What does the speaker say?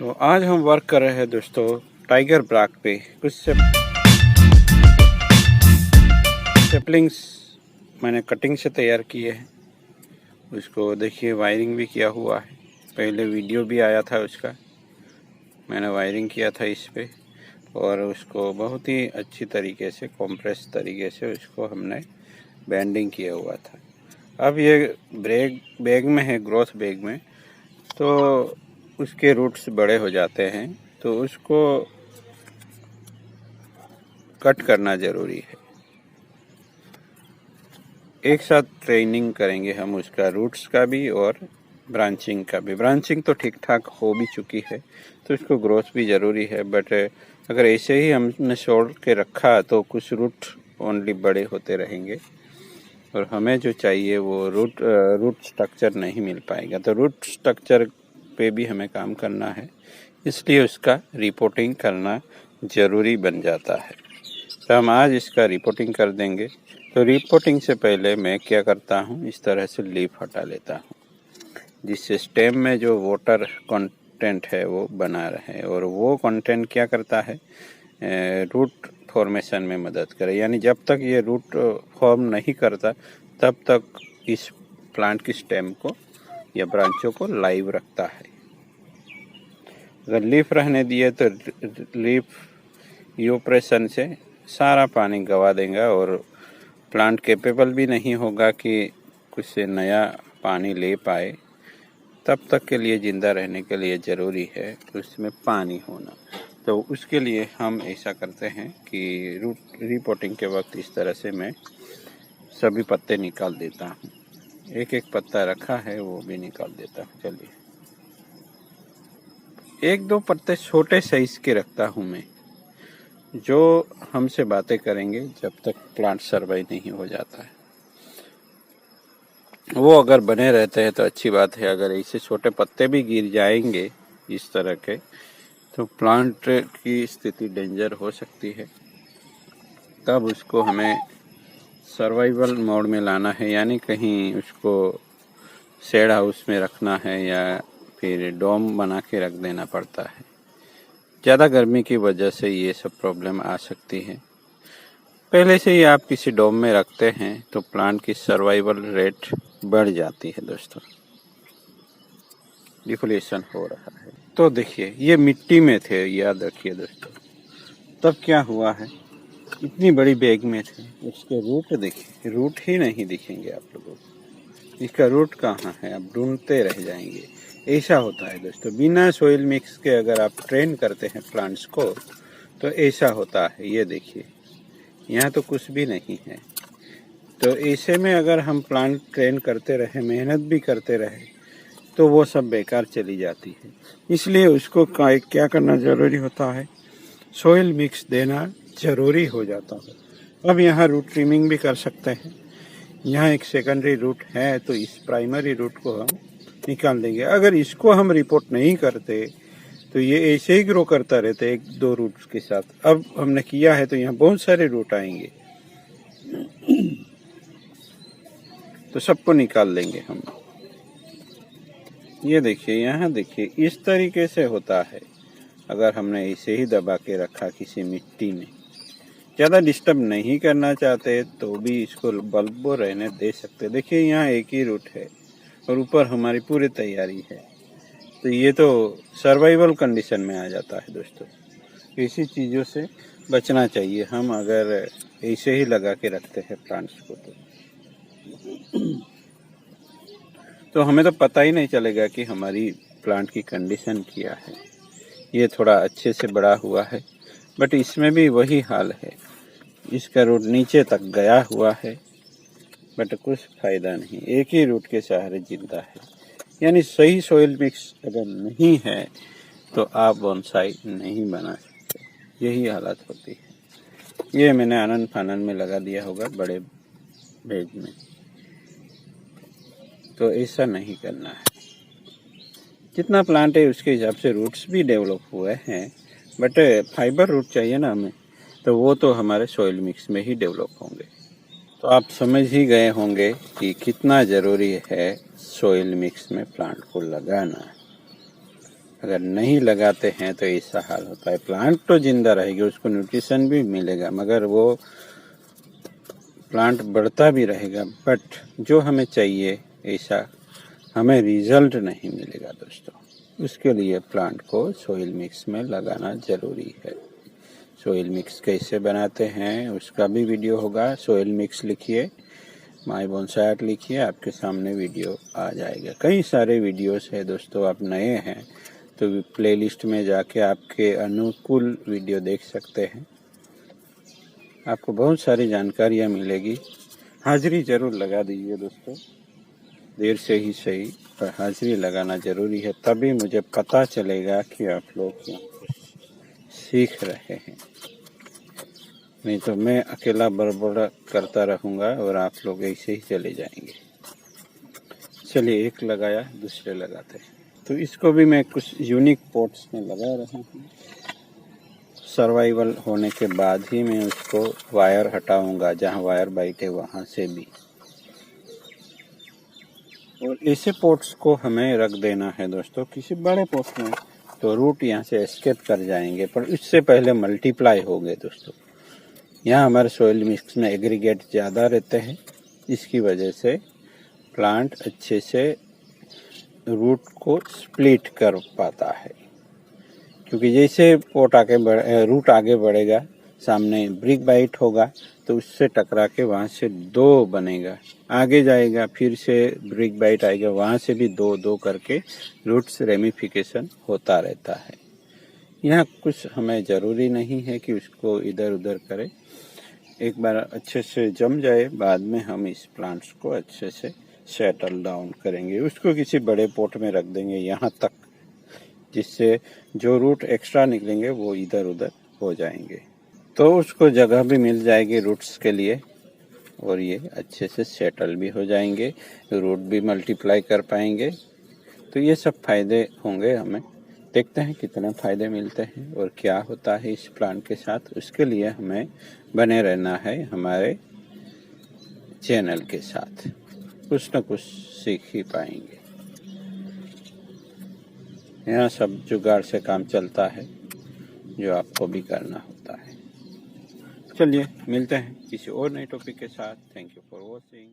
तो आज हम वर्क कर रहे हैं दोस्तों टाइगर ब्राक पे। कुछ सेपलिंग्स मैंने कटिंग से तैयार किए हैं। उसको देखिए वायरिंग भी किया हुआ है, पहले वीडियो भी आया था उसका, मैंने वायरिंग किया था इस पे और उसको बहुत ही अच्छी तरीके से कॉम्प्रेस तरीके से उसको हमने बैंडिंग किया हुआ था। अब ये बैग में है, ग्रोथ बैग में, तो उसके रूट्स बड़े हो जाते हैं तो उसको कट करना ज़रूरी है। एक साथ ट्रेनिंग करेंगे हम उसका, रूट्स का भी और ब्रांचिंग का भी। ब्रांचिंग तो ठीक ठाक हो भी चुकी है तो इसको ग्रोथ भी ज़रूरी है, बट अगर ऐसे ही हमने छोड़ के रखा तो कुछ रूट ओनली बड़े होते रहेंगे और हमें जो चाहिए वो रूट स्ट्रक्चर नहीं मिल पाएगा। तो रूट स्ट्रक्चर पे भी हमें काम करना है, इसलिए उसका रिपोर्टिंग करना ज़रूरी बन जाता है। तो हम आज इसका रिपोर्टिंग कर देंगे। तो रिपोर्टिंग से पहले मैं क्या करता हूँ, इस तरह से लीफ हटा लेता हूँ जिससे स्टेम में जो वाटर कंटेंट है वो बना रहे और वो कंटेंट क्या करता है, रूट फॉर्मेशन में मदद करे। यानी जब तक ये रूट फॉर्म नहीं करता तब तक इस प्लांट की स्टेम को या ब्रांचों को लाइव रखता है। अगर लीफ रहने दिए तो लीफ इवोपरेशन से सारा पानी गवा देगा और प्लांट कैपेबल भी नहीं होगा कि कुछ से नया पानी ले पाए। तब तक के लिए ज़िंदा रहने के लिए ज़रूरी है उसमें पानी होना। तो उसके लिए हम ऐसा करते हैं कि रूट रिपोर्टिंग के वक्त इस तरह से मैं सभी पत्ते निकाल देता हूँ। एक एक पत्ता रखा है वो भी निकाल देता हूँ। चलिए, एक दो पत्ते छोटे साइज के रखता हूँ मैं, जो हमसे बातें करेंगे जब तक प्लांट सर्वाइव नहीं हो जाता है। वो अगर बने रहते हैं तो अच्छी बात है, अगर ऐसे छोटे पत्ते भी गिर जाएंगे इस तरह के तो प्लांट की स्थिति डेंजर हो सकती है। तब उसको हमें सर्वाइवल मोड में लाना है, यानी कहीं उसको शेड हाउस में रखना है या फिर डोम बना के रख देना पड़ता है। ज़्यादा गर्मी की वजह से ये सब प्रॉब्लम आ सकती है। पहले से ही आप किसी डोम में रखते हैं तो प्लांट की सर्वाइवल रेट बढ़ जाती है दोस्तों। डिफोलेशन हो रहा है तो देखिए ये मिट्टी में थे, याद रखिए दोस्तों। तब क्या हुआ है, इतनी बड़ी बैग में थे, उसके रूट देखिए, रूट ही नहीं दिखेंगे आप लोगों को। इसका रूट कहाँ है आप ढूंढते रह जाएंगे। ऐसा होता है दोस्तों, बिना सोइल मिक्स के अगर आप ट्रेन करते हैं प्लांट्स को तो ऐसा होता है। ये देखिए यहाँ तो कुछ भी नहीं है। तो ऐसे में अगर हम प्लांट ट्रेन करते रहे, मेहनत भी करते रहे, तो वो सब बेकार चली जाती है। इसलिए उसको क्या करना ज़रूरी होता है, सोइल मिक्स देना ज़रूरी हो जाता है। अब यहाँ रूट ट्रिमिंग भी कर सकते हैं। यहाँ एक सेकेंडरी रूट है तो इस प्राइमरी रूट को हम निकाल देंगे। अगर इसको हम रिपोर्ट नहीं करते तो ये ऐसे ही ग्रो करता रहता है एक दो रूट्स के साथ। अब हमने किया है तो यहाँ बहुत सारे रूट आएंगे तो सबको निकाल देंगे हम। ये देखिए, यहाँ देखिए, इस तरीके से होता है। अगर हमने ऐसे ही दबा के रखा किसी मिट्टी में, ज़्यादा डिस्टर्ब नहीं करना चाहते तो भी इसको बल्बो रहने दे सकते। देखिए यहाँ एक ही रूट है और ऊपर हमारी पूरी तैयारी है। तो ये तो सर्वाइवल कंडीशन में आ जाता है दोस्तों। ऐसी चीज़ों से बचना चाहिए हम अगर ऐसे ही लगा के रखते हैं प्लांट्स को। तो हमें तो पता ही नहीं चलेगा कि हमारी प्लांट की कंडीशन क्या है। ये थोड़ा अच्छे से बड़ा हुआ है बट इसमें भी वही हाल है, इसका रूट नीचे तक गया हुआ है बट कुछ फ़ायदा नहीं, एक ही रूट के सहारे जिंदा है। यानी सही सोइल मिक्स अगर नहीं है तो आप बोनसाई नहीं बना सकते। यही हालत होती है। ये मैंने आनन फानन में लगा दिया होगा बड़े बैग में, तो ऐसा नहीं करना है। जितना प्लांट है उसके हिसाब से रूट्स भी डेवलप हुए हैं, बट फाइबर रूट चाहिए ना हमें, तो वो तो हमारे सॉइल मिक्स में ही डेवलप होंगे। तो आप समझ ही गए होंगे कि कितना ज़रूरी है सॉइल मिक्स में प्लांट को लगाना। अगर नहीं लगाते हैं तो ऐसा हाल होता है। प्लांट तो जिंदा रहेगी, उसको न्यूट्रिशन भी मिलेगा, मगर वो प्लांट बढ़ता भी रहेगा, बट जो हमें चाहिए ऐसा हमें रिजल्ट नहीं मिलेगा दोस्तों। उसके लिए प्लांट को सॉइल मिक्स में लगाना ज़रूरी है। सॉइल मिक्स कैसे बनाते हैं उसका भी वीडियो होगा। सॉइल मिक्स लिखिए, माय बोनसाई आर्ट लिखिए, आपके सामने वीडियो आ जाएगा। कई सारे वीडियोस है दोस्तों, आप नए हैं तो प्लेलिस्ट में जाके आपके अनुकूल वीडियो देख सकते हैं। आपको बहुत सारी जानकारियाँ मिलेगी। हाजिरी ज़रूर लगा दीजिए दोस्तों, देर से ही सही पर हाजिरी लगाना ज़रूरी है, तभी मुझे पता चलेगा कि आप लोग सीख रहे हैं। नहीं तो मैं अकेला बड़बड़ करता रहूँगा और आप लोग ऐसे ही चले जाएंगे। चलिए, एक लगाया, दूसरे लगाते हैं। तो इसको भी मैं कुछ यूनिक पॉट्स में लगा रहा हूँ। सर्वाइवल होने के बाद ही मैं उसको वायर हटाऊंगा, जहाँ वायर बाइट है वहाँ से भी। और ऐसे पॉट्स को हमें रख देना है दोस्तों किसी बड़े पॉट में, तो रूट यहाँ से एस्केप कर जाएंगे, पर इससे पहले मल्टीप्लाई हो गए दोस्तों। यहाँ हमारे सॉइल मिक्स में एग्रीगेट ज़्यादा रहते हैं, इसकी वजह से प्लांट अच्छे से रूट को स्प्लिट कर पाता है। क्योंकि जैसे रूट आगे बढ़ेगा, सामने ब्रिक बाइट होगा तो उससे टकरा के वहाँ से दो बनेगा, आगे जाएगा, फिर से ब्रिक बाइट आएगा, वहाँ से भी दो दो करके रूट्स रेमिफिकेशन होता रहता है। यहाँ कुछ हमें ज़रूरी नहीं है कि उसको इधर उधर करें। एक बार अच्छे से जम जाए, बाद में हम इस प्लांट्स को अच्छे से सेटल डाउन करेंगे। उसको किसी बड़े पॉट में रख देंगे यहाँ तक, जिससे जो रूट एक्स्ट्रा निकलेंगे वो इधर उधर हो जाएंगे, तो उसको जगह भी मिल जाएगी रूट्स के लिए, और ये अच्छे से सेटल भी हो जाएंगे, रूट भी मल्टीप्लाई कर पाएंगे। तो ये सब फायदे होंगे हमें। देखते हैं कितने फ़ायदे मिलते हैं और क्या होता है इस प्लांट के साथ। उसके लिए हमें बने रहना है हमारे चैनल के साथ, कुछ न कुछ सीख ही पाएंगे। यहाँ सब जुगाड़ से काम चलता है, जो आपको भी करना होता है। चलिए, मिलते हैं किसी और नए टॉपिक के साथ। Thank you for watching.